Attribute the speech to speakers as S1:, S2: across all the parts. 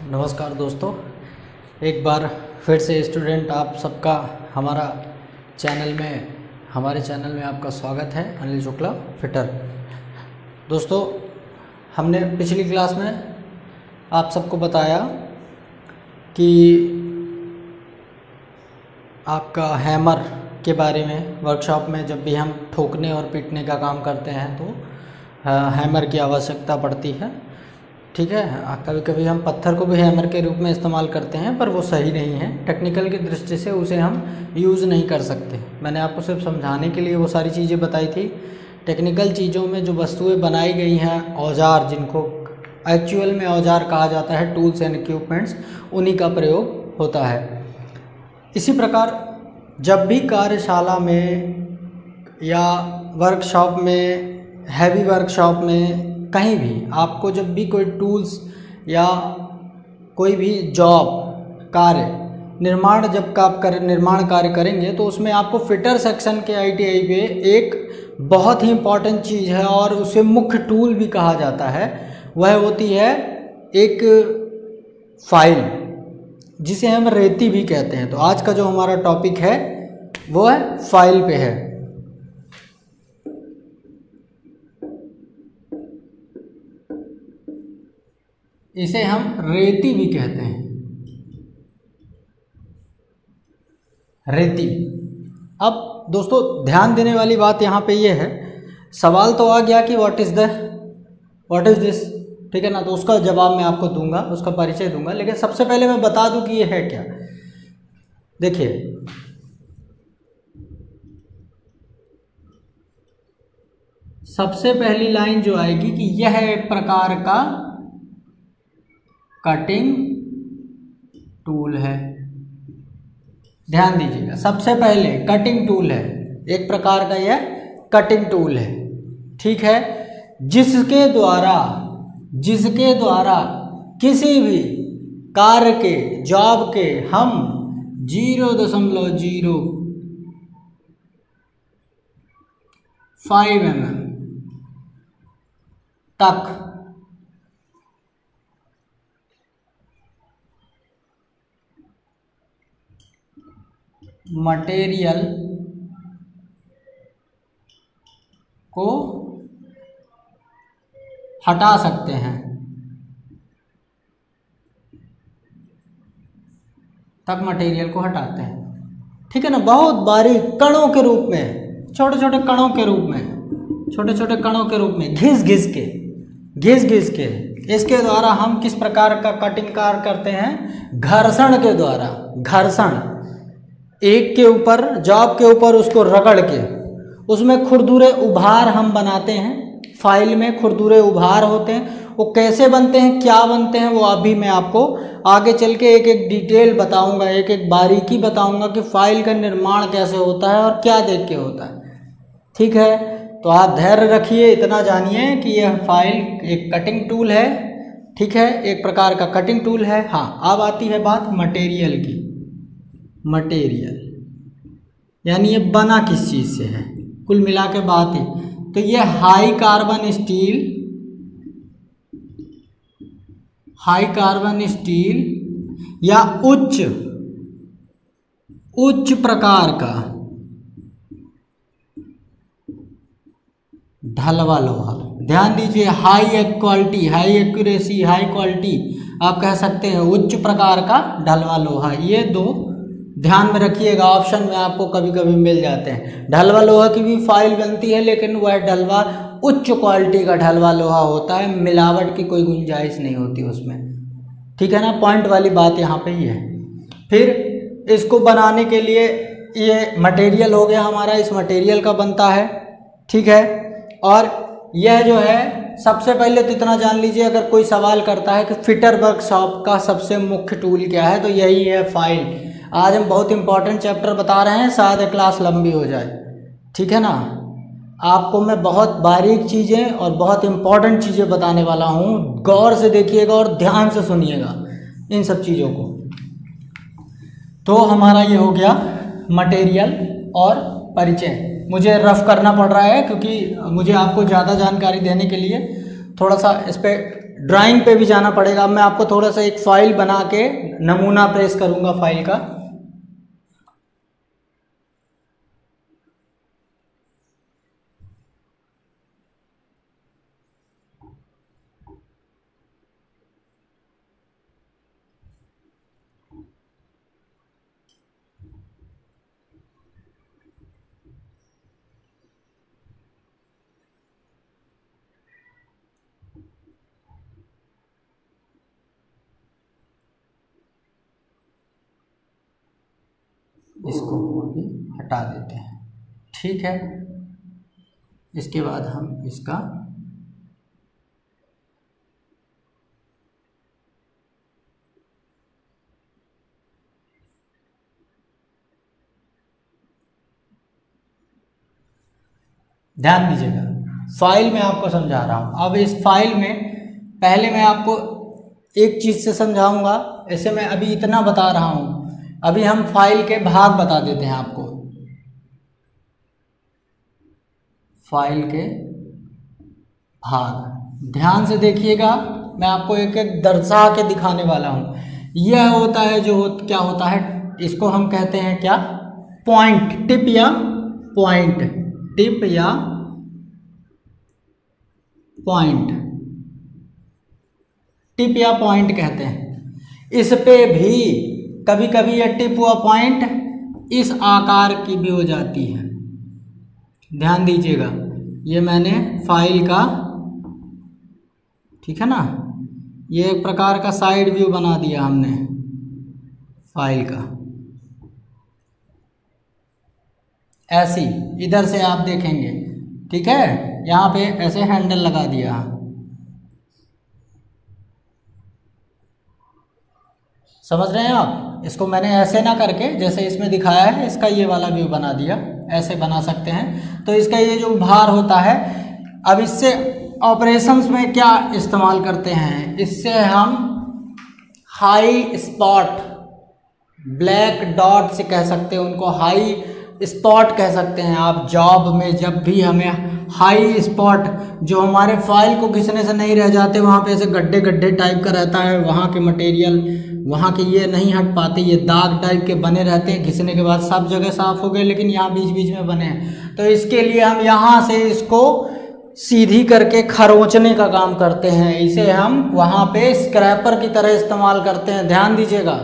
S1: नमस्कार दोस्तों, एक बार फिर से स्टूडेंट आप सबका हमारे चैनल में आपका स्वागत है। अनिल शुक्ला फिटर। दोस्तों, हमने पिछली क्लास में आप सबको बताया कि आपका हैमर के बारे में वर्कशॉप में जब भी हम ठोकने और पीटने का काम करते हैं तो हैमर की आवश्यकता पड़ती है। ठीक है, कभी कभी हम पत्थर को भी हैमर के रूप में इस्तेमाल करते हैं, पर वो सही नहीं है। टेक्निकल की दृष्टि से उसे हम यूज़ नहीं कर सकते। मैंने आपको सिर्फ समझाने के लिए वो सारी चीज़ें बताई थी। टेक्निकल चीज़ों में जो वस्तुएं बनाई गई हैं, औजार, जिनको एक्चुअल में औजार कहा जाता है, टूल्स एंड इक्विपमेंट्स, उन्हीं का प्रयोग होता है। इसी प्रकार जब भी कार्यशाला में या वर्कशॉप में, हैवी वर्कशॉप में, कहीं भी आपको जब भी कोई टूल्स या कोई भी जॉब कार्य निर्माण कार्य करेंगे तो उसमें आपको फिटर सेक्शन के ITI पे एक बहुत ही इम्पॉर्टेंट चीज़ है और उसे मुख्य टूल भी कहा जाता है। वह होती है एक फाइल, जिसे हम रेती भी कहते हैं। तो आज का जो हमारा टॉपिक है वो है फाइल पे है। इसे हम रेती भी कहते हैं, रेती। अब दोस्तों, ध्यान देने वाली बात यहाँ पे ये है, सवाल तो आ गया कि व्हाट इज़ दिस, ठीक है ना। तो उसका जवाब मैं आपको दूंगा, उसका परिचय दूंगा, लेकिन सबसे पहले मैं बता दूं कि ये है क्या। देखिए, सबसे पहली लाइन जो आएगी कि यह एक प्रकार का कटिंग टूल है। ध्यान दीजिएगा, सबसे पहले कटिंग टूल है, एक प्रकार का यह कटिंग टूल है। ठीक है, जिसके द्वारा किसी भी कार्य के, जॉब के हम 0.05 mm तक मटेरियल को हटा सकते हैं, तक मटेरियल को हटाते हैं। ठीक है ना। बहुत बारीक कणों के रूप में, छोटे छोटे कणों के रूप में घिस घिस के इसके द्वारा हम किस प्रकार का कटिंग कार्य करते हैं? घर्षण के द्वारा। घर्षण, एक के ऊपर, जॉब के ऊपर उसको रगड़ के उसमें खुरदुरे उभार हम बनाते हैं। फाइल में खुरदुरे उभार होते हैं। वो कैसे बनते हैं, क्या बनते हैं, वो अभी मैं आपको आगे चल के एक एक डिटेल बताऊंगा, एक एक बारीकी बताऊंगा कि फाइल का निर्माण कैसे होता है और क्या देख के होता है। ठीक है, तो आप धैर्य रखिए, इतना जानिए कि यह फाइल एक कटिंग टूल है। ठीक है, एक प्रकार का कटिंग टूल है। हाँ, अब आती है बात मटेरियल की। मटेरियल यानी ये बना किस चीज़ से है, कुल मिला के बात है। तो ये हाई कार्बन स्टील या उच्च प्रकार का ढलवा लोहा। ध्यान दीजिए, high quality, high accuracy, high quality आप कह सकते हैं, उच्च प्रकार का ढलवा लोहा। ये दो ध्यान में रखिएगा, ऑप्शन में आपको कभी कभी मिल जाते हैं। ढलवा लोहा की भी फाइल बनती है, लेकिन वह ढलवा उच्च क्वालिटी का ढलवा लोहा होता है, मिलावट की कोई गुंजाइश नहीं होती उसमें। ठीक है ना, पॉइंट वाली बात यहाँ पे ही है। फिर इसको बनाने के लिए ये मटेरियल हो गया हमारा, इस मटेरियल का बनता है। ठीक है, और यह जो है, सबसे पहले तो इतना जान लीजिए, अगर कोई सवाल करता है कि फिटर वर्कशॉप का सबसे मुख्य टूल क्या है, तो यही है फाइल। आज हम बहुत इंपॉर्टेंट चैप्टर बता रहे हैं, शायद क्लास लंबी हो जाए। ठीक है ना, आपको मैं बहुत बारीक चीज़ें और बहुत इंपॉर्टेंट चीज़ें बताने वाला हूँ। गौर से देखिएगा और ध्यान से सुनिएगा इन सब चीज़ों को। तो हमारा ये हो गया मटेरियल और परिचय। मुझे रफ करना पड़ रहा है क्योंकि मुझे आपको ज़्यादा जानकारी देने के लिए थोड़ा सा इस पर ड्राइंग पे भी जाना पड़ेगा। अब मैं आपको थोड़ा सा एक फाइल बना के नमूना प्रेस करूंगा फाइल का। इसको अभी हटा देते हैं, ठीक है। इसके बाद हम इसका ध्यान दीजिएगा, फाइल में आपको समझा रहा हूं। अब इस फाइल में पहले मैं आपको एक चीज से समझाऊंगा, ऐसे मैं अभी इतना बता रहा हूं। अभी हम फाइल के भाग बता देते हैं आपको। फाइल के भाग ध्यान से देखिएगा, मैं आपको एक एक दर्शा के दिखाने वाला हूं। यह होता है क्या होता है, इसको हम कहते हैं क्या, पॉइंट, टिप या पॉइंट, टिप या पॉइंट, टिप या पॉइंट कहते हैं। इस पे भी कभी कभी यह टिप व पॉइंट इस आकार की भी हो जाती है। ध्यान दीजिएगा, ये मैंने फाइल का, ठीक है ना, ये एक प्रकार का साइड व्यू बना दिया हमने फाइल का। ऐसी इधर से आप देखेंगे, ठीक है, यहाँ पे ऐसे हैंडल लगा दिया, समझ रहे हैं आप। इसको मैंने ऐसे ना करके जैसे इसमें दिखाया है, इसका ये वाला व्यू बना दिया, ऐसे बना सकते हैं। तो इसका ये जो भार होता है, अब इससे ऑपरेशंस में क्या इस्तेमाल करते हैं, इससे हम हाई स्पॉट, ब्लैक डॉट से कह सकते हैं उनको, हाई स्पॉट कह सकते हैं आप। जॉब में जब भी हमें हाई स्पॉट, जो हमारे फाइल को घिसने से नहीं रह जाते, वहाँ पे ऐसे गड्ढे गड्ढे टाइप का रहता है, वहाँ के मटेरियल, वहाँ के ये नहीं हट पाते, ये दाग टाइप के बने रहते हैं। घिसने के बाद सब जगह साफ हो गए, लेकिन यहाँ बीच बीच में बने हैं। तो इसके लिए हम यहाँ से इसको सीधी करके खरोंचने का काम करते हैं। इसे हम वहाँ पे स्क्रैपर की तरह इस्तेमाल करते हैं। ध्यान दीजिएगा,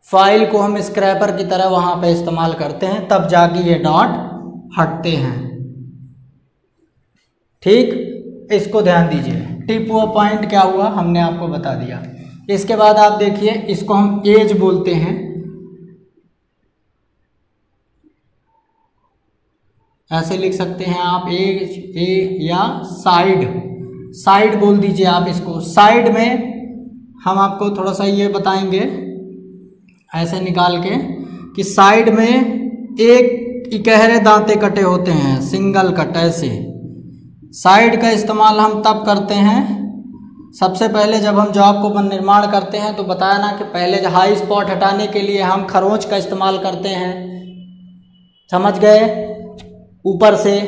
S1: फाइल को हम स्क्रैपर की तरह वहाँ पे इस्तेमाल करते हैं, तब जाके ये डॉट हटते हैं, ठीक। इसको ध्यान दीजिए, टिप व पॉइंट क्या हुआ हमने आपको बता दिया। इसके बाद आप देखिए, इसको हम एज बोलते हैं, ऐसे लिख सकते हैं आप, एज, ए या साइड, साइड बोल दीजिए आप इसको। साइड में हम आपको थोड़ा सा ये बताएंगे ऐसे निकाल के कि साइड में एक इकहरे दांते कटे होते हैं, सिंगल कट। ऐसे साइड का इस्तेमाल हम तब करते हैं, सबसे पहले जब हम जॉब को निर्माण करते हैं, तो बताया ना कि पहले हाई स्पॉट हटाने के लिए हम खरोंच का इस्तेमाल करते हैं, समझ गए। ऊपर से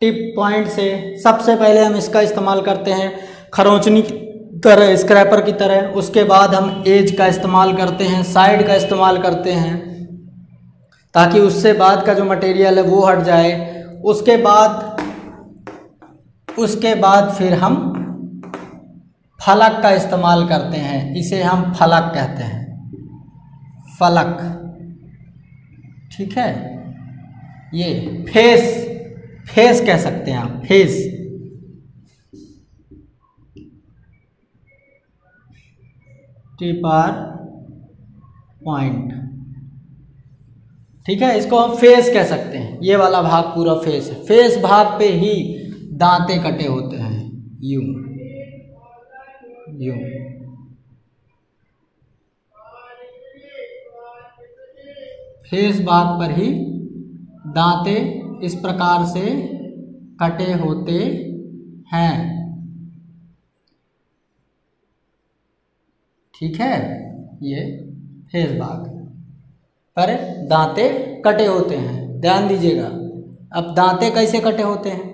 S1: टिप पॉइंट से सबसे पहले हम इसका इस्तेमाल करते हैं खरोंचनी की तरह, स्क्रैपर की तरह। उसके बाद हम एज का इस्तेमाल करते हैं, साइड का इस्तेमाल करते हैं, ताकि उससे बाद का जो मटेरियल है वो हट जाए। उसके बाद फिर हम फलक का इस्तेमाल करते हैं, इसे हम फलक कहते हैं, फलक, ठीक है। ये फेस कह सकते हैं आप, फेस, टिप और पॉइंट, ठीक है। इसको हम फेस कह सकते हैं, ये वाला भाग पूरा फेस है। फेस भाग पे ही दांते कटे होते हैं, यूं यूं। फेस भाग पर ही दांते इस प्रकार से कटे होते हैं, ठीक है। ये फेस भाग पर दांते कटे होते हैं, ध्यान दीजिएगा। अब दांते कैसे कटे होते हैं,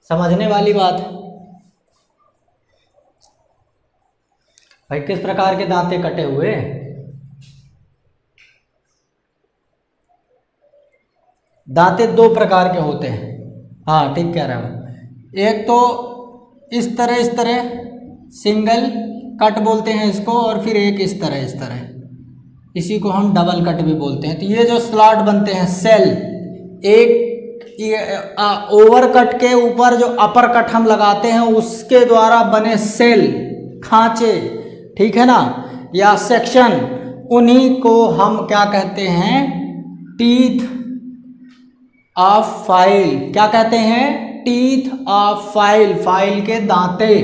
S1: समझने वाली बात है। भाई किस प्रकार के दांते कटे हुए? दांते दो प्रकार के होते हैं। हाँ ठीक कह रहे हो। एक तो इस तरह सिंगल कट बोलते हैं इसको, और फिर एक इस तरह, इसी को हम डबल कट भी बोलते हैं। तो ये जो स्लॉट बनते हैं सेल, एक ओवर कट के ऊपर जो अपर कट हम लगाते हैं उसके द्वारा बने सेल, खांचे, ठीक है ना, या सेक्शन, उन्हीं को हम क्या कहते हैं? Teeth of file. क्या कहते हैं? टीथ ऑफ फाइल, फाइल के दांते।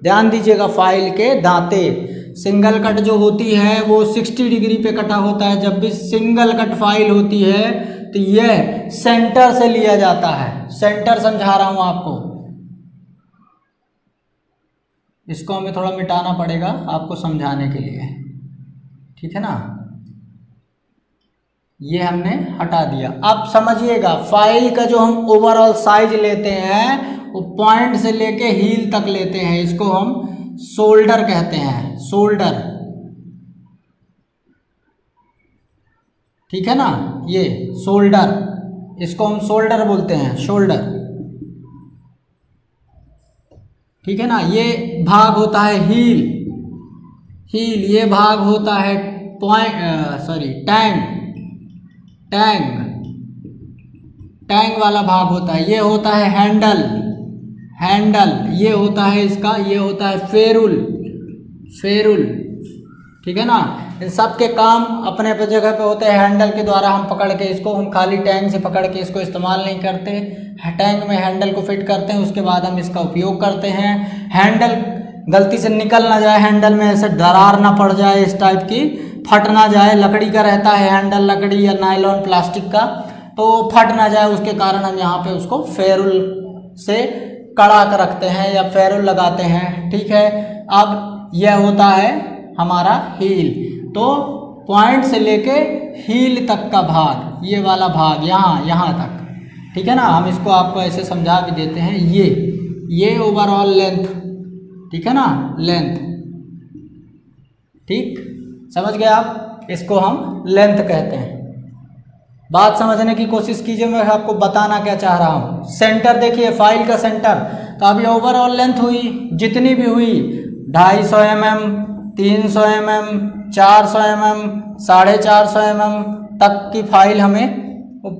S1: ध्यान दीजिएगा, फाइल के दांते। सिंगल कट जो होती है वो 60 डिग्री पे कटा होता है। जब भी सिंगल कट फाइल होती है तो यह सेंटर से लिया जाता है। सेंटर समझा रहा हूं आपको, इसको हमें थोड़ा मिटाना पड़ेगा आपको समझाने के लिए, ठीक है ना। ये हमने हटा दिया। अब समझिएगा, फाइल का जो हम ओवरऑल साइज लेते हैं वो पॉइंट से लेके हील तक लेते हैं। इसको हम शोल्डर कहते हैं, शोल्डर, ठीक है ना। ये शोल्डर, इसको हम शोल्डर बोलते हैं, शोल्डर, ठीक है ना। ये भाग होता है हील, हील। ये भाग होता है टैंग, टैंग वाला भाग होता है। ये होता है हैंडल, ये होता है इसका, ये होता है फेरुल, ठीक है ना। इन सब के काम अपने अपने जगह पे होते हैं। हैंडल के द्वारा हम पकड़ के इसको, हम खाली टैंग से पकड़ के इसको इस्तेमाल नहीं करते, टैंग में हैंडल को फिट करते हैं, उसके बाद हम इसका उपयोग करते हैं। हैंडल गलती से निकल ना जाए, हैंडल में ऐसे दरार ना पड़ जाए, इस टाइप की फट ना जाए। लकड़ी का रहता है हैंडल, लकड़ी या नायलॉन प्लास्टिक का, तो फट ना जाए, उसके कारण हम यहाँ पे उसको फेरुल से कड़ा कर रखते हैं या फेरुल लगाते हैं, ठीक है। अब यह होता है हमारा हील। तो पॉइंट से लेके हील तक का भाग, ये वाला भाग यहाँ तक, ठीक है ना। हम इसको आपको ऐसे समझा भी देते हैं। ये ओवरऑल लेंथ, ठीक है ना, लेंथ, ठीक, समझ गए आप। इसको हम लेंथ कहते हैं। बात समझने की कोशिश कीजिए, मैं आपको बताना क्या चाह रहा हूँ। सेंटर देखिए, फाइल का सेंटर। तो अभी ओवरऑल लेंथ हुई जितनी भी हुई, 250 mm, 300 mm, 400 mm, 450 mm तक की फाइल हमें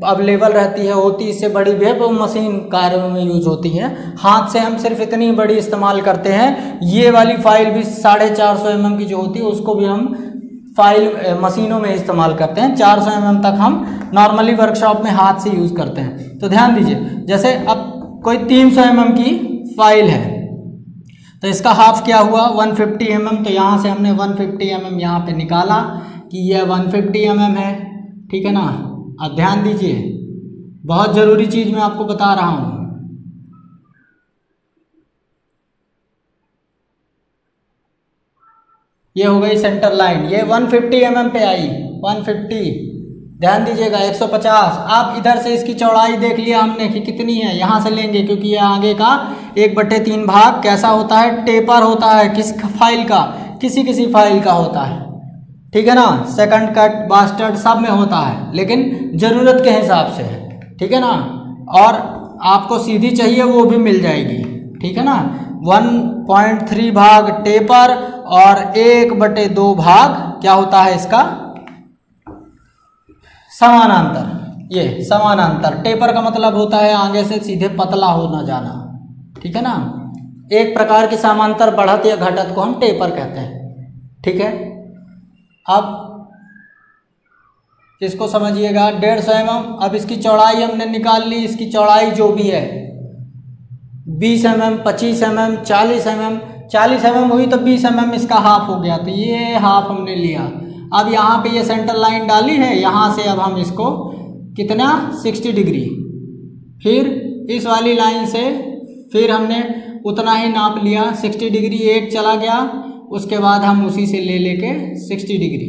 S1: अवेलेबल रहती है, होती इससे बड़ी भी है, वो मशीन कार्यों में यूज होती है। हाथ से हम सिर्फ इतनी बड़ी इस्तेमाल करते हैं। ये वाली फाइल भी 450 mm की जो होती है उसको भी हम फाइल मशीनों में इस्तेमाल करते हैं। 400 mm तक हम नॉर्मली वर्कशॉप में हाथ से यूज करते हैं। तो ध्यान दीजिए, जैसे अब कोई 300 mm की फाइल है तो इसका हाफ क्या हुआ? 150 mm। तो यहाँ से हमने 150 mm यहाँ पे निकाला कि यह 150 mm है, ठीक है ना। अब ध्यान दीजिए, बहुत जरूरी चीज मैं आपको बता रहा हूं। ये हो गई सेंटर लाइन, ये 150 mm पे आई, 150। ध्यान दीजिएगा, 150। अब इधर से इसकी चौड़ाई देख लिया हमने कि कितनी है, यहाँ से लेंगे क्योंकि ये आगे का 1/3 भाग कैसा होता है? टेपर होता है। किस फाइल का? किसी फाइल का होता है, ठीक है ना। सेकंड कट, बास्टर्ड सब में होता है, लेकिन ज़रूरत के हिसाब से है, ठीक है ना। और आपको सीधी चाहिए वो भी मिल जाएगी, ठीक है ना। 1.3 भाग टेपर और 1/2 भाग क्या होता है इसका? समानांतर। ये समानांतर। टेपर का मतलब होता है आगे से सीधे पतला हो ना जाना, ठीक है ना। एक प्रकार की समांतर बढ़त या घटत को हम टेपर कहते हैं, ठीक है। अब इसको समझिएगा, 150 mm। अब इसकी चौड़ाई हमने निकाल ली, इसकी चौड़ाई जो भी है 20 mm, 25 mm, 40 mm। 40 mm हुई तो 20 mm इसका हाफ हो गया, तो ये हाफ हमने लिया। अब यहाँ पे ये सेंटर लाइन डाली है, यहाँ से अब हम इसको कितना? 60 डिग्री। फिर इस वाली लाइन से फिर हमने उतना ही नाप लिया, 60 डिग्री एक चला गया, उसके बाद हम उसी से लेके 60 डिग्री।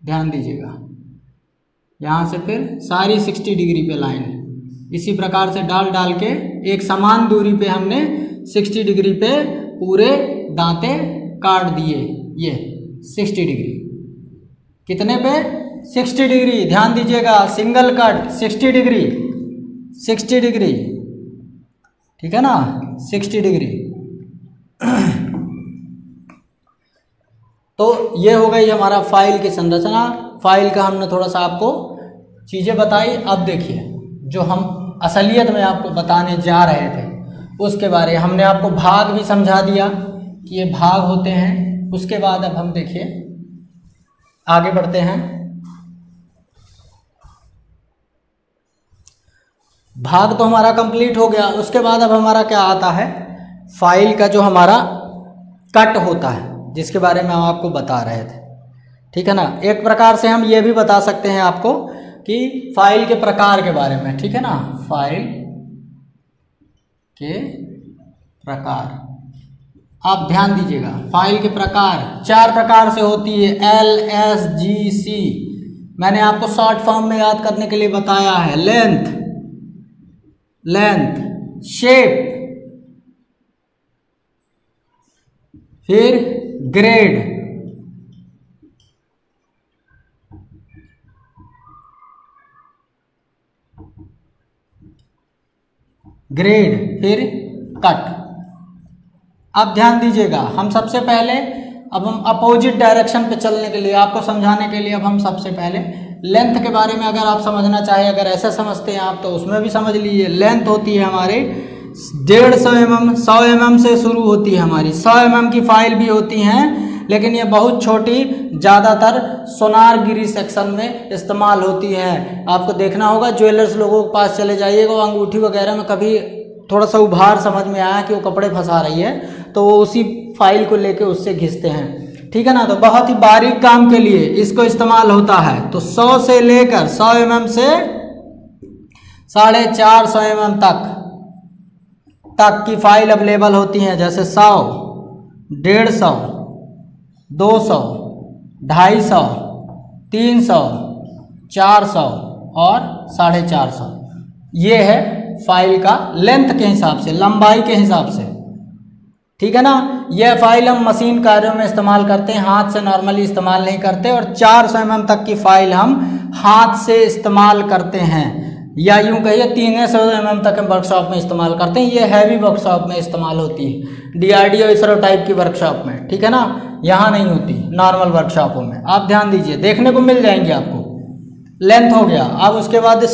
S1: ध्यान दीजिएगा, यहाँ से फिर सारी 60 डिग्री पे लाइन इसी प्रकार से डाल के एक समान दूरी पे हमने 60 डिग्री पे पूरे दांते काट दिए ये 60 डिग्री। कितने पे? 60 डिग्री। ध्यान दीजिएगा, सिंगल कट 60 डिग्री, 60 डिग्री, ठीक है ना, 60 डिग्री। तो ये हो गई हमारा फाइल की संरचना। फाइल का हमने थोड़ा सा आपको चीज़ें बताई। अब देखिए जो हम असलियत में आपको बताने जा रहे थे उसके बारे में हमने आपको भाग भी समझा दिया कि ये भाग होते हैं। उसके बाद अब हम देखिए आगे बढ़ते हैं। भाग तो हमारा कंप्लीट हो गया। उसके बाद अब हमारा क्या आता है, फाइल का जो हमारा कट होता है जिसके बारे में हम आपको बता रहे थे, ठीक है ना। एक प्रकार से हम ये भी बता सकते हैं आपको कि फाइल के प्रकार के बारे में, ठीक है ना, फाइल के प्रकार। आप ध्यान दीजिएगा, फाइल के प्रकार 4 प्रकार से होती है, LSGC। मैंने आपको शॉर्ट फॉर्म में याद करने के लिए बताया है। लेंथ, शेप, फिर ग्रेड, फिर कट। अब ध्यान दीजिएगा, हम सबसे पहले अब हम अपोजिट डायरेक्शन पे चलने के लिए आपको समझाने के लिए अब हम सबसे पहले लेंथ के बारे में अगर आप समझना चाहें, अगर ऐसा समझते हैं आप तो उसमें भी समझ लीजिए। लेंथ होती है हमारे 150 mm, 100 mm से शुरू होती है हमारी। 100 mm की फाइल भी होती हैं, लेकिन ये बहुत छोटी, ज़्यादातर सोनारगिरी सेक्शन में इस्तेमाल होती है। आपको देखना होगा, ज्वेलर्स लोगों के पास चले जाइएगा, वो अंगूठी वगैरह में कभी थोड़ा सा उभार समझ में आया कि वो कपड़े फंसा रही है तो वो उसी फाइल को लेके उससे घिसते हैं, ठीक है ना। तो बहुत ही बारीक काम के लिए इसको इस्तेमाल होता है। तो 100 से लेकर 100 mm से 450 mm तक की फाइल अवेलेबल होती हैं। जैसे 100, 150, 200, 250, 300, 400 और 450। ये है फाइल का लेंथ के हिसाब से, लंबाई के हिसाब से, ठीक है ना। यह फाइल हम मशीन कार्यों में इस्तेमाल करते हैं, हाथ से नॉर्मली इस्तेमाल नहीं करते। और 400 mm तक की फाइल हम हाथ से इस्तेमाल करते हैं, या यूं कहिए 300 mm तक हम वर्कशॉप में इस्तेमाल करते हैं। ये हैवी वर्कशॉप में इस्तेमाल होती है, DRDO इसरो टाइप की वर्कशॉप में, ठीक है ना। यहाँ नहीं होती, नॉर्मल वर्कशॉपों में। आप ध्यान दीजिए, देखने को मिल जाएंगे आपको। लेंथ हो गया। अब उसके बाद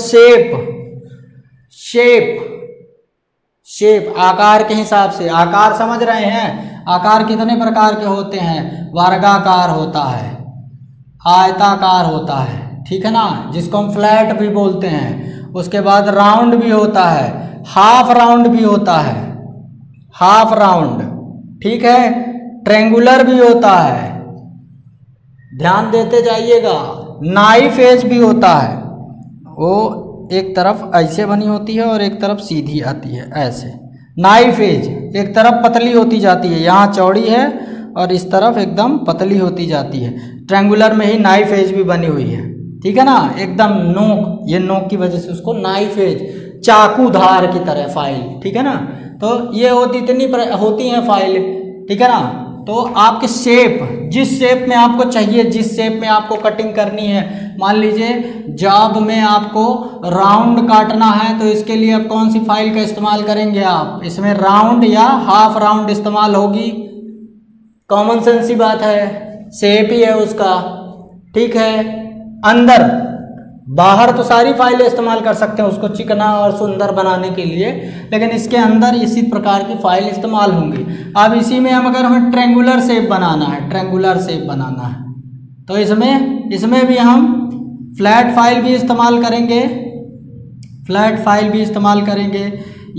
S1: शेप आकार के हिसाब से। आकार समझ रहे हैं, आकार कितने प्रकार के होते हैं? वर्गाकार होता है, आयताकार होता है, ठीक है ना, जिसको हम फ्लैट भी बोलते हैं। उसके बाद राउंड भी होता है, हाफ राउंड भी होता है, हाफ राउंड, ठीक है। ट्रेंगुलर भी होता है, ध्यान देते जाइएगा। नाइफ एज भी होता है, वो एक तरफ ऐसे बनी होती है और एक तरफ सीधी आती है, ऐसे। नाइफ एज एक तरफ पतली होती जाती है, यहाँ चौड़ी है और इस तरफ एकदम पतली होती जाती है। ट्रेंगुलर में ही नाइफ एज भी बनी हुई है, ठीक है ना, एकदम नोक, ये नोक की वजह से उसको नाइफ एज, चाकू धार की तरह फाइल, ठीक है ना। तो ये इतनी होती हैं फाइल, ठीक है ना। तो आपके शेप, जिस शेप में आपको चाहिए, जिस शेप में आपको कटिंग करनी है, मान लीजिए जॉब में आपको राउंड काटना है तो इसके लिए आप कौन सी फाइल का इस्तेमाल करेंगे? आप इसमें राउंड या हाफ राउंड इस्तेमाल होगी। कॉमन सेंस सी बात है, शेप ही है उसका, ठीक है। अंदर बाहर तो सारी फाइलें इस्तेमाल कर सकते हैं उसको चिकना और सुंदर बनाने के लिए, लेकिन इसके अंदर इसी प्रकार की फाइल इस्तेमाल होंगी। अब इसी में अगर हमें ट्रेंगुलर शेप बनाना है, ट्रेंगुलर शेप बनाना है तो इसमें भी हम फ्लैट फाइल भी इस्तेमाल करेंगे, फ्लैट फाइल भी इस्तेमाल करेंगे।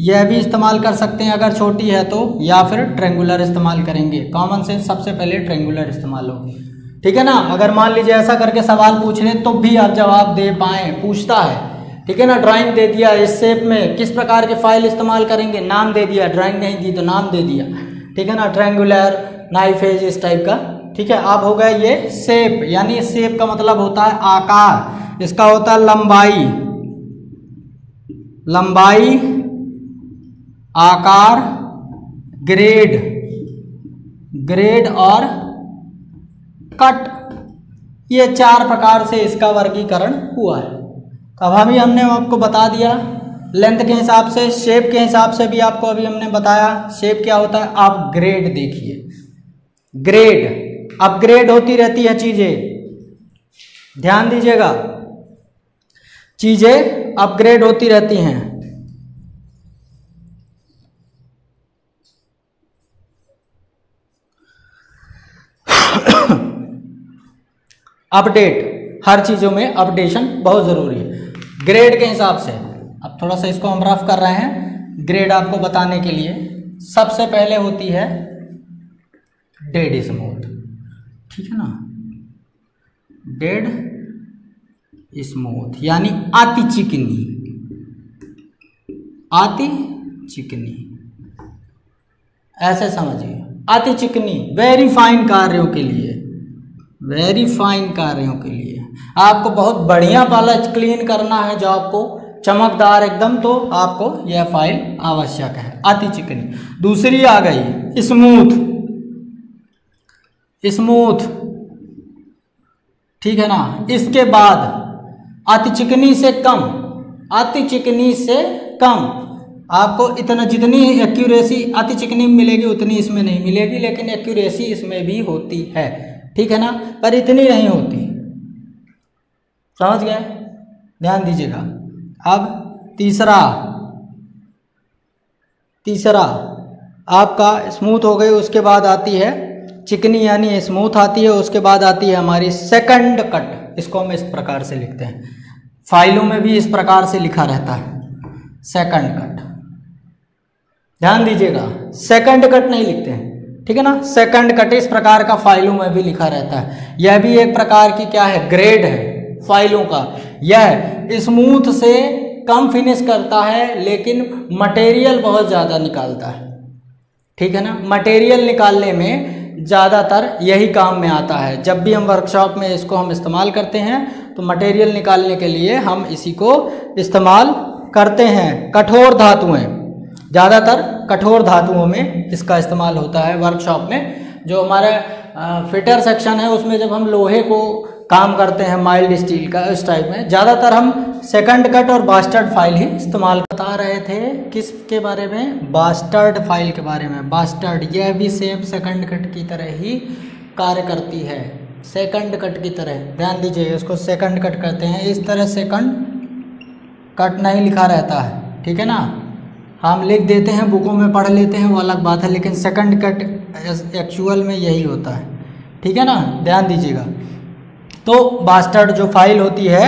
S1: यह भी इस्तेमाल कर सकते हैं अगर छोटी है तो, या फिर ट्रेंगुलर इस्तेमाल करेंगे। कॉमन सेंस सबसे पहले ट्रेंगुलर इस्तेमाल होगी, ठीक है ना। अगर मान लीजिए ऐसा करके सवाल पूछ ले तो भी आप जवाब दे पाएँ, पूछता है, ठीक है ना। ड्राइंग दे दिया, इस शेप में किस प्रकार के फाइल इस्तेमाल करेंगे, नाम दे दिया, ड्राइंग नहीं दी तो नाम दे दिया, ठीक है ना। ट्रायंगुलर, नाइफ एज, इस टाइप का, ठीक है। अब हो गया ये शेप, यानी शेप का मतलब होता है आकार, इसका होता है लंबाई, आकार, ग्रेड और कट, ये 4 प्रकार से इसका वर्गीकरण हुआ है। अब अभी हमने आपको बता दिया लेंथ के हिसाब से, शेप के हिसाब से भी आपको अभी हमने बताया शेप क्या होता है। आप ग्रेड देखिए, ग्रेड अपग्रेड होती रहती है चीजें, ध्यान दीजिएगा, चीजें अपग्रेड होती रहती हैं। अपडेट, हर चीजों में अपडेशन बहुत जरूरी है ग्रेड के हिसाब से। अब थोड़ा सा इसको हम रफ कर रहे हैं ग्रेड आपको बताने के लिए। सबसे पहले होती है डेड स्मूथ, ठीक है ना, डेड स्मूथ यानी आती चिकनी, आती चिकनी, ऐसे समझिए, आती चिकनी, वेरी फाइन कार्यों के लिए, वेरी फाइन कार्यों के लिए। आपको बहुत बढ़िया वाला क्लीन करना है जो आपको चमकदार एकदम, तो आपको यह फाइल आवश्यक है, अति चिकनी। दूसरी आ गई स्मूथ, स्मूथ, ठीक है ना। इसके बाद अति चिकनी से कम, अति चिकनी से कम, आपको इतना जितनी एक्यूरेसी अति चिकनी में मिलेगी उतनी इसमें नहीं मिलेगी, लेकिन एक्यूरेसी इसमें भी होती है, ठीक है ना, पर इतनी नहीं होती, समझ गए, ध्यान दीजिएगा। अब तीसरा आपका स्मूथ हो गई, उसके बाद आती है चिकनी यानी स्मूथ आती है, उसके बाद आती है हमारी सेकंड कट। इसको हम इस प्रकार से लिखते हैं, फाइलों में भी इस प्रकार से लिखा रहता है सेकंड कट, ध्यान दीजिएगा, सेकंड कट नहीं लिखते हैं, ठीक है ना, सेकंड कट इस प्रकार का फाइलों में भी लिखा रहता है। यह भी एक प्रकार की क्या है, ग्रेड है फाइलों का। यह स्मूथ से कम फिनिश करता है लेकिन मटेरियल बहुत ज़्यादा निकालता है, ठीक है ना, मटेरियल निकालने में ज़्यादातर यही काम में आता है। जब भी हम वर्कशॉप में इसको हम इस्तेमाल करते हैं तो मटेरियल निकालने के लिए हम इसी को इस्तेमाल करते हैं। कठोर धातुएं, ज़्यादातर कठोर धातुओं में इसका इस्तेमाल होता है वर्कशॉप में। जो हमारा फिटर सेक्शन है उसमें जब हम लोहे को काम करते हैं माइल्ड स्टील का, इस टाइप में ज़्यादातर हम सेकंड कट और बास्टर्ड फाइल ही इस्तेमाल बता रहे थे। किसके बारे में, बास्टर्ड फाइल के बारे में। बास्टर्ड यह भी सेम सेकंड कट की तरह ही कार्य करती है, सेकंड कट की तरह, ध्यान दीजिए, इसको सेकंड कट करते हैं। इस तरह सेकंड कट नहीं लिखा रहता है, ठीक है ना, हम लिख देते हैं, बुकों में पढ़ लेते हैं, वो अलग बात है, लेकिन सेकंड कट एक्चुअल में यही होता है, ठीक है ना, ध्यान दीजिएगा। तो बास्टर्ड जो फाइल होती है,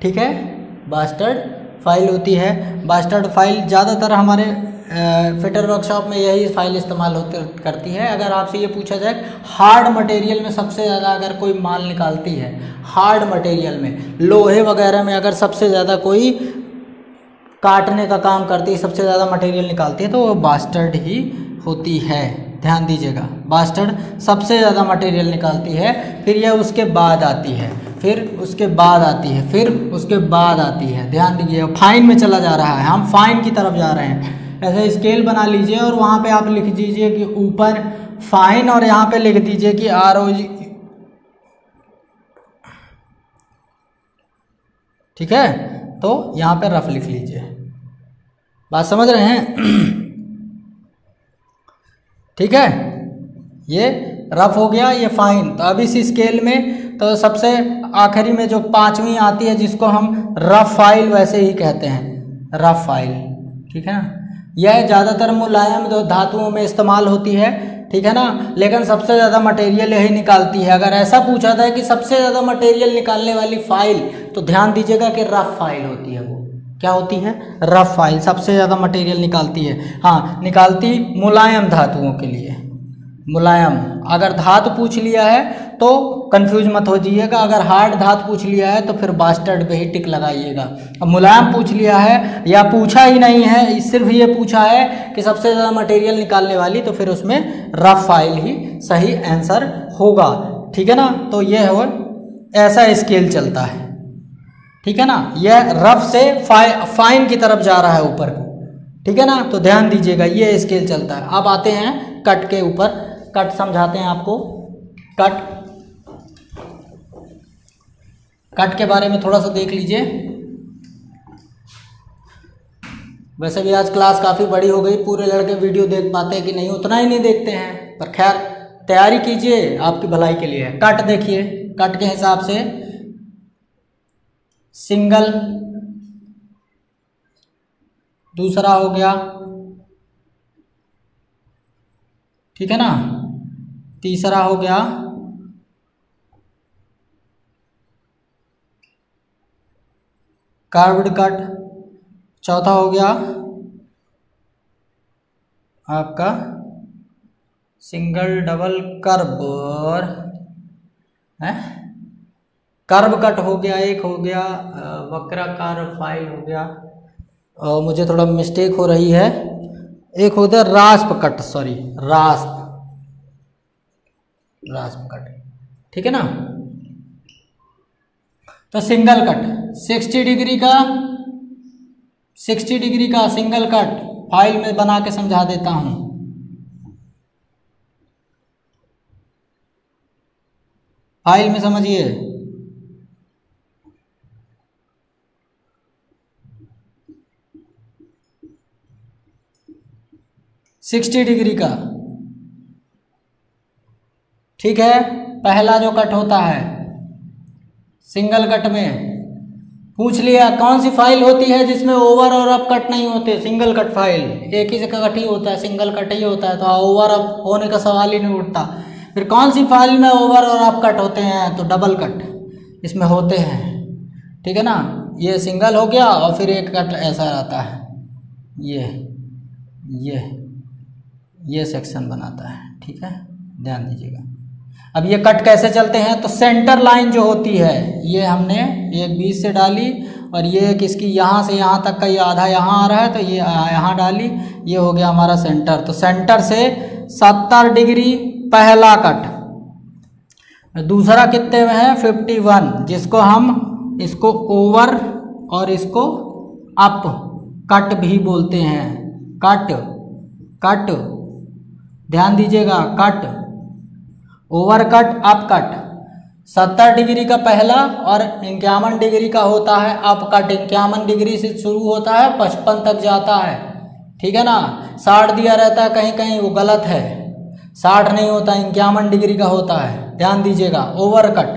S1: ठीक है, बास्टर्ड फाइल होती है, बास्टर्ड फाइल ज़्यादातर हमारे फिटर वर्कशॉप में यही फाइल इस्तेमाल करती है। अगर आपसे ये पूछा जाए हार्ड मटेरियल में सबसे ज़्यादा अगर कोई माल निकालती है, हार्ड मटेरियल में लोहे वगैरह में अगर सबसे ज़्यादा कोई काटने का काम करती है, सबसे ज़्यादा मटेरियल निकालती है, तो वो बास्टर्ड ही होती है, ध्यान दीजिएगा, बास्टर्ड सबसे ज़्यादा मटेरियल निकालती है। फिर यह उसके बाद आती है, फिर उसके बाद आती है, फिर उसके बाद आती है, ध्यान दीजिए, फाइन में चला जा रहा है, हम फाइन की तरफ जा रहे हैं। ऐसे स्केल बना लीजिए और वहाँ पे आप लिख दीजिए कि ऊपर फाइन और यहाँ पे लिख दीजिए कि ROG, ठीक है, तो यहाँ पे रफ लिख लीजिए, बात समझ रहे हैं, ठीक है, ये रफ हो गया, ये फाइन। तो अब इस स्केल में तो सबसे आखिरी में जो 5वीं आती है जिसको हम रफ फाइल वैसे ही कहते हैं, रफ फाइल, ठीक है ना, यह ज़्यादातर मुलायम धातुओं में इस्तेमाल होती है, ठीक है ना, लेकिन सबसे ज़्यादा मटेरियल यही निकालती है। अगर ऐसा पूछा जाए कि सबसे ज़्यादा मटेरियल निकालने वाली फाइल, तो ध्यान दीजिएगा कि रफ फाइल होती है। वो क्या होती है, रफ फाइल सबसे ज़्यादा मटेरियल निकालती है। हाँ, निकालती मुलायम धातुओं के लिए, मुलायम। अगर धातु पूछ लिया है तो कंफ्यूज मत हो जाइएगा, अगर हार्ड धातु पूछ लिया है तो फिर बास्टर्ड पे ही टिक लगाइएगा। अब मुलायम पूछ लिया है या पूछा ही नहीं है, सिर्फ ये पूछा है कि सबसे ज़्यादा मटेरियल निकालने वाली, तो फिर उसमें रफ फाइल ही सही आंसर होगा, ठीक है ना। तो ये है, ऐसा स्केल चलता है, ठीक है ना, यह रफ से फाइन की तरफ जा रहा है ऊपर को, ठीक है ना, तो ध्यान दीजिएगा, ये स्केल चलता है। अब आते हैं कट के ऊपर, कट समझाते हैं आपको। कट के बारे में थोड़ा सा देख लीजिए। वैसे भी आज क्लास काफ़ी बड़ी हो गई, पूरे लड़के वीडियो देख पाते हैं कि नहीं, उतना ही नहीं देखते हैं, पर खैर तैयारी कीजिए, आपकी भलाई के लिए है। कट देखिए, कट के हिसाब से सिंगल, दूसरा हो गया, ठीक है ना, तीसरा हो गया कर्व्ड कट, चौथा हो गया आपका सिंगल डबल कर्व और कर्व कट हो गया, एक हो गया वक्राकार फाइल हो गया, और मुझे थोड़ा मिस्टेक हो रही है, एक होता है रास्प कट, सॉरी रास्प कट, ठीक है ना। तो सिंगल कट 60 डिग्री का सिंगल कट फाइल में बना के समझा देता हूं। फाइल में समझिए, सिक्सटी डिग्री का, ठीक है। पहला जो कट होता है सिंगल कट में, पूछ लिया कौन सी फाइल होती है जिसमें ओवर और अप कट नहीं होते, सिंगल कट फाइल, एक ही कट ही होता है, सिंगल कट ही होता है, तो ओवर अप होने का सवाल ही नहीं उठता। फिर कौन सी फाइल में ओवर और अप कट होते हैं, तो डबल कट इसमें होते हैं, ठीक है ना। ये सिंगल हो गया और फिर एक कट ऐसा रहता है, ये सेक्शन बनाता है, ठीक है, ध्यान दीजिएगा। अब ये कट कैसे चलते हैं, तो सेंटर लाइन जो होती है ये हमने एक बीच से डाली, और ये किसकी यहाँ से यहाँ तक का ये आधा यहाँ आ रहा है, तो ये यहाँ डाली, ये हो गया हमारा सेंटर। तो सेंटर से 70 डिग्री पहला कट, दूसरा कितने में है 51, जिसको हम इसको ओवर और इसको अप कट भी बोलते हैं। कट ध्यान दीजिएगा, cut, over cut, up cut. 70 degree का पहला और 51 डिग्री का होता है अप कट। 51 डिग्री से शुरू होता है 55 तक जाता है, ठीक है ना। 60 दिया रहता है कहीं कहीं, वो गलत है, 60 नहीं होता, 51 डिग्री का होता है, ध्यान दीजिएगा। ओवर कट,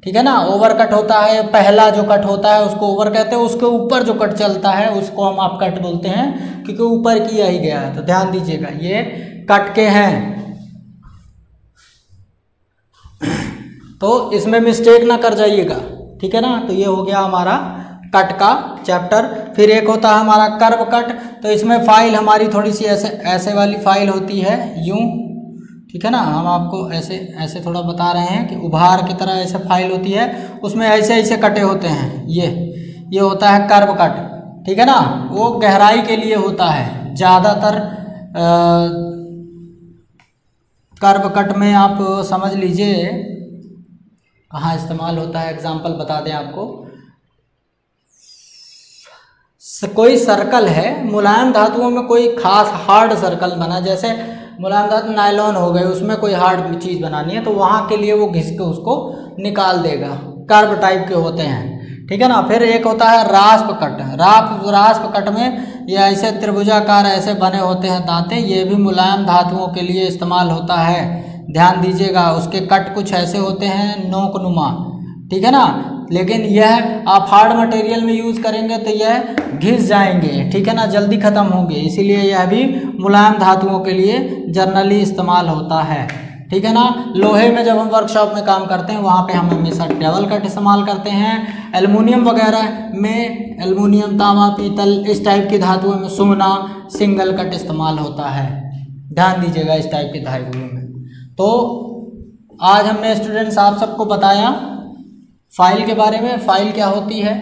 S1: ठीक है ना, ओवर कट होता है, पहला जो कट होता है उसको ओवर कहते हैं, उसके ऊपर जो कट चलता है उसको हम अप कट बोलते हैं, क्योंकि ऊपर किया ही गया है। तो ध्यान दीजिएगा, ये कट के हैं, तो इसमें मिस्टेक ना कर जाइएगा, ठीक है ना। तो ये हो गया हमारा कट का चैप्टर। फिर एक होता है हमारा कर्व कट, तो इसमें फाइल हमारी थोड़ी सी ऐसे वाली फाइल होती है, यूं, ठीक है ना। हम आपको ऐसे थोड़ा बता रहे हैं कि उभार की तरह ऐसे फाइल होती है, उसमें ऐसे कटे होते हैं, ये होता है कर्व कट, ठीक है ना। वो गहराई के लिए होता है ज़्यादातर। कर्व कट में आप समझ लीजिए कहाँ इस्तेमाल होता है, एग्जाम्पल बता दें आपको। कोई सर्कल है, मुलायम धातुओं में कोई खास हार्ड सर्कल बना, जैसे मुलायम धातु नायलॉन हो गए, उसमें कोई हार्ड चीज़ बनानी है, तो वहाँ के लिए वो घिस के उसको निकाल देगा, कर्व टाइप के होते हैं, ठीक है ना। फिर एक होता है रास्प कट। रास्प कट में ये ऐसे त्रिभुजाकार ऐसे बने होते हैं दांते, ये भी मुलायम धातुओं के लिए इस्तेमाल होता है, ध्यान दीजिएगा। उसके कट कुछ ऐसे होते हैं नोकनुमा, ठीक है ना। लेकिन यह आप हार्ड मटेरियल में यूज़ करेंगे तो यह घिस जाएंगे, ठीक है ना, जल्दी ख़त्म होंगे, इसीलिए यह भी मुलायम धातुओं के लिए जनरली इस्तेमाल होता है, ठीक है ना। लोहे में जब हम वर्कशॉप में काम करते हैं वहाँ पे हम हमेशा डबल कट इस्तेमाल करते हैं। एल्युमिनियम वगैरह में, एल्युमिनियम, तांबा, पीतल, इस टाइप की धातुओं में सोना सिंगल कट इस्तेमाल होता है, ध्यान दीजिएगा इस टाइप की धातुओं में। तो आज हमने स्टूडेंट्स आप सबको बताया फाइल के बारे में, फाइल क्या होती है,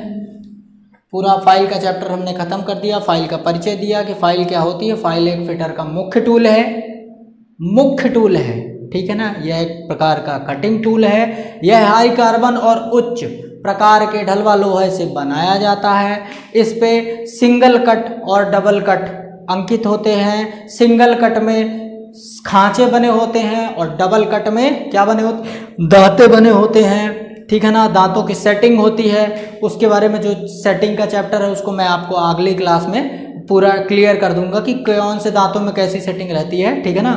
S1: पूरा फाइल का चैप्टर हमने ख़त्म कर दिया। फाइल का परिचय दिया कि फाइल क्या होती है। फाइल एक फिटर का मुख्य टूल है, ठीक है ना। यह एक प्रकार का कटिंग टूल है। यह हाई कार्बन और उच्च प्रकार के ढलवा लोहे से बनाया जाता है। इस पे सिंगल कट और डबल कट अंकित होते हैं। सिंगल कट में खांचे बने होते हैं और डबल कट में क्या बने होते, दांते बने होते हैं, ठीक है ना। दांतों की सेटिंग होती है, उसके बारे में जो सेटिंग का चैप्टर है उसको मैं आपको अगली क्लास में पूरा क्लियर कर दूंगा कि कौन से दांतों में कैसी सेटिंग रहती है, ठीक है ना।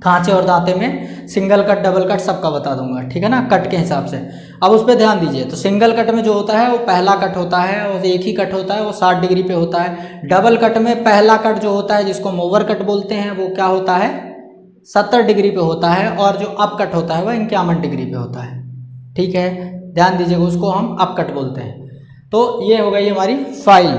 S1: खांचे और दांते में सिंगल कट डबल कट सबका बता दूंगा, ठीक है ना, कट के हिसाब से। अब उस पर ध्यान दीजिए। तो सिंगल कट में जो होता है वो पहला कट होता है और एक ही कट होता है, वो 60 डिग्री पे होता है। डबल कट में पहला कट जो होता है जिसको हम ओवर कट बोलते हैं वो क्या होता है, 70 डिग्री पे होता है, और जो अप कट होता है वह 51 डिग्री पे होता है, ठीक है। ध्यान दीजिएगा, उसको हम अप कट बोलते हैं। तो ये हो गई हमारी फाइल,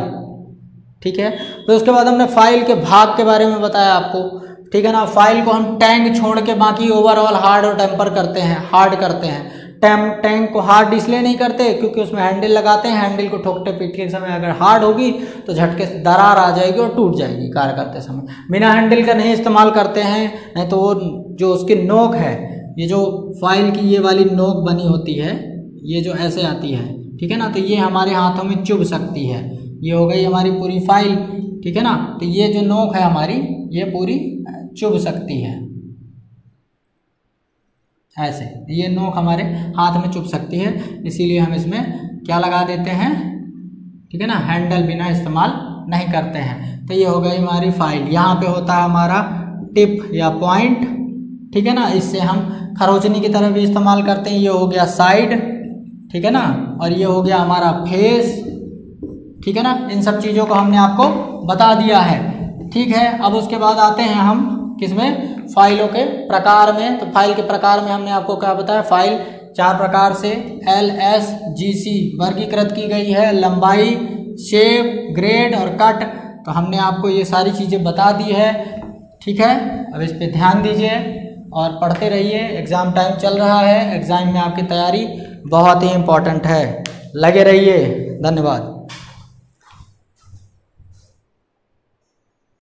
S1: ठीक है। तो उसके बाद हमने फाइल के भाग के बारे में बताया आपको, ठीक है ना। फाइल को हम टैंक छोड़ के बाकी ओवरऑल हार्ड और टेम्पर करते हैं, हार्ड करते हैं। टैंक को हार्ड इसलिए नहीं करते क्योंकि उसमें हैंडल लगाते हैं, हैंडल को ठोकते पीटने के समय अगर हार्ड होगी तो झटके से दरार आ जाएगी और टूट जाएगी कार्य करते समय। बिना हैंडल का नहीं इस्तेमाल करते हैं, नहीं तो वो जो उसकी नोक है, ये जो फाइल की ये वाली नोक बनी होती है, ये जो ऐसे आती है, ठीक है ना, तो ये हमारे हाथों में चुभ सकती है। ये हो गई हमारी पूरी फाइल, ठीक है ना। तो ये जो नोक है हमारी, ये पूरी चुभ सकती है ऐसे, ये नोक हमारे हाथ में चुभ सकती है, इसीलिए हम इसमें क्या लगा देते हैं, ठीक है ना, हैंडल बिना इस्तेमाल नहीं करते हैं। तो ये हो गई हमारी फाइल। यहाँ पे होता है हमारा टिप या पॉइंट, ठीक है ना, इससे हम खरोचनी की तरह भी इस्तेमाल करते हैं। ये हो गया साइड, ठीक है ना, और ये हो गया हमारा फेस, ठीक है ना। इन सब चीज़ों को हमने आपको बता दिया है, ठीक है। अब उसके बाद आते हैं हम किसमें, फाइलों के प्रकार में। तो फाइल के प्रकार में हमने आपको क्या बताया, फाइल 4 प्रकार से LSGC वर्गीकृत की गई है, लंबाई, शेप, ग्रेड और कट। तो हमने आपको ये सारी चीज़ें बता दी है, ठीक है। अब इस पर ध्यान दीजिए और पढ़ते रहिए। एग्ज़ाम टाइम चल रहा है, एग्ज़ाम में आपकी तैयारी बहुत ही इम्पोर्टेंट है, लगे रहिए। धन्यवाद।